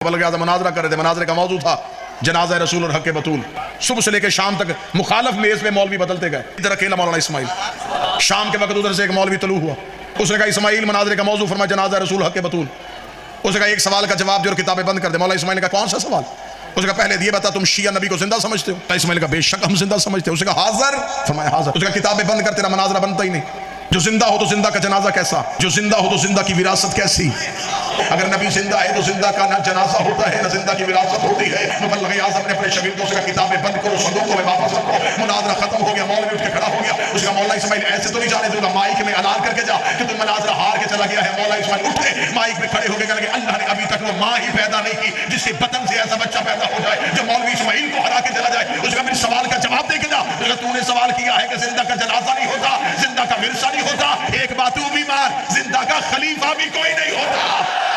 बल्कि मुनाजरा कर रहे थे। मुनाजरे का मौजू था जनाजा रसूल और हक बतूल। सुबह से लेकर शाम तक मुखालफ मेज पे मौलवी बदलते गए। इधर अकेला मौलाना इस्माइल, शाम के वक्त उधर से एक मौलवी तलू हुआ। उसने कहा इस्माइल मुनाजरे का मौजू फरमा जनाजा रसूल हक बतूल। उसने कहा एक सवाल का जवाब दे और किताबें बंद कर दे। मौलाना इस्माइल का कौन सा सवाल? उसने कहा पहले ये बता तुम शिया नबी को जिंदा समझते हो? इस्माइल का बेशक हम जिंदा समझते हो। उसने कहा हाजिर, फरमाया हाजिर। उसने कहा किताबें बंद कर, तेरा मुनाजरा बनता ही नहीं। जो जिंदा हो तो जिंदा का जनाजा कैसा, जो जिंदा हो तो जिंदा की विरासत कैसी। अगर नबी जिंदा है तो जिंदा का ना जनाजा होता है ना जिंदा की विरासत होती है। मुबल्लिग आज़म ने अपने शगीर्दों से कहा किताबें बंद करो, संदूकों में वापस रखो। मुनाजरा खत्म हो गया, मौलवी उठ के खड़ा हो गया। उसका मौला इस्माइल ऐसे तो नहीं जाने दूंगा, माइक में ऐलान करके जा कि तुम मुनाजरा हार के चला गया है। मौला इस्माइल उठे, माइक में खड़े हो गए, कहने लगे अल्लाह ने अभी तक वो माँ ही पैदा नहीं की जिसके बतन से ऐसा बच्चा पैदा हो जाए जो मौलवी इस्माइल को हरा के चला जाए। उसका मेरे सवाल का जवाब दे के जा। तूने सवाल किया है कि जिंदा का जनाजा नहीं होता, जिंदा का विरसा नहीं होता, एक बात तू भी मार, जिंदा का खलीफा भी कोई नहीं होता।